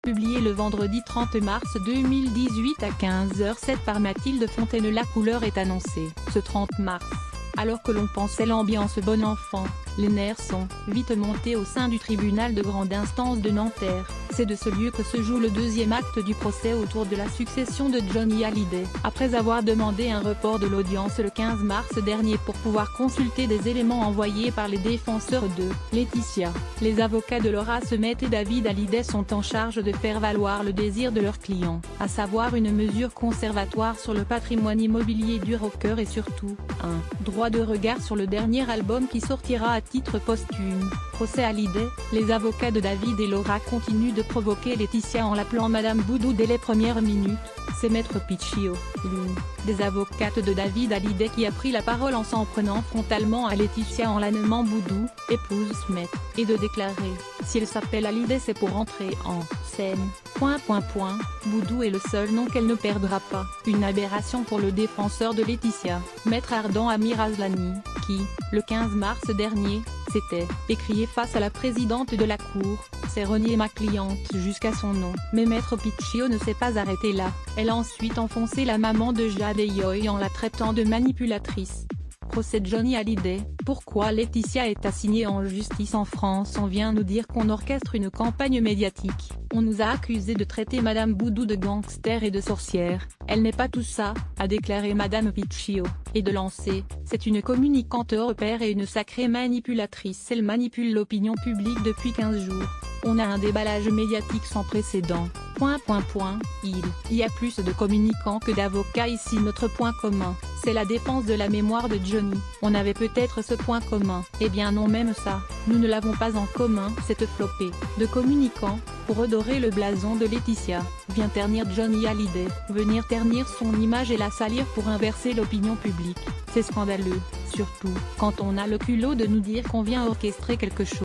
Publié le vendredi 30 mars 2018 à 15h07 par Mathilde Fontaine. La couleur est annoncée ce 30 mars. Alors que l'on pensait l'ambiance bon enfant, les nerfs sont vite montés au sein du tribunal de grande instance de Nanterre. C'est de ce lieu que se joue le deuxième acte du procès autour de la succession de Johnny Hallyday. Après avoir demandé un report de l'audience le 15 mars dernier pour pouvoir consulter des éléments envoyés par les défenseurs de Laetitia, les avocats de Laura Summer et David Hallyday sont en charge de faire valoir le désir de leur client, à savoir une mesure conservatoire sur le patrimoine immobilier du rocker et surtout, un droit de regard sur le dernier album qui sortira à titre posthume. Procès Hallyday, les avocats de David et Laura continuent de provoquer Laetitia en l'appelant Madame Boudou dès les premières minutes. C'est Maître Piccio, l'une des avocates de David Hallyday, qui a pris la parole en s'en prenant frontalement à Laetitia en la nommant Boudou, épouse Summer, et de déclarer « Si elle s'appelle Hallyday c'est pour entrer en scène. » Boudou est le seul nom qu'elle ne perdra pas. Une aberration pour le défenseur de Laetitia, Maître Ardan Amir Aslani, qui, le 15 mars dernier, s'était écrié face à la présidente de la cour « C'est renier ma cliente jusqu'à son nom ». Mais Maître Piccio ne s'est pas arrêté là, elle a ensuite enfoncé la maman de Jade Yoy en la traitant de manipulatrice. Procès Johnny Hallyday, pourquoi Laetitia est assignée en justice en France? On vient nous dire qu'on orchestre une campagne médiatique, on nous a accusé de traiter Madame Boudou de gangster et de sorcière, elle n'est pas tout ça, a déclaré Madame Piccio, et de lancer, c'est une communicante hors pair et une sacrée manipulatrice. Elle manipule l'opinion publique depuis 15 jours. On a un déballage médiatique sans précédent. Il y a plus de communicants que d'avocats ici. Notre point commun, c'est la défense de la mémoire de Johnny. On avait peut-être ce point commun. Eh bien non, même ça, nous ne l'avons pas en commun. Cette flopée de communicants, pour redorer le blason de Laetitia, vient ternir Johnny Hallyday, venir ternir son image et la salir pour inverser l'opinion publique. C'est scandaleux, surtout quand on a le culot de nous dire qu'on vient orchestrer quelque chose.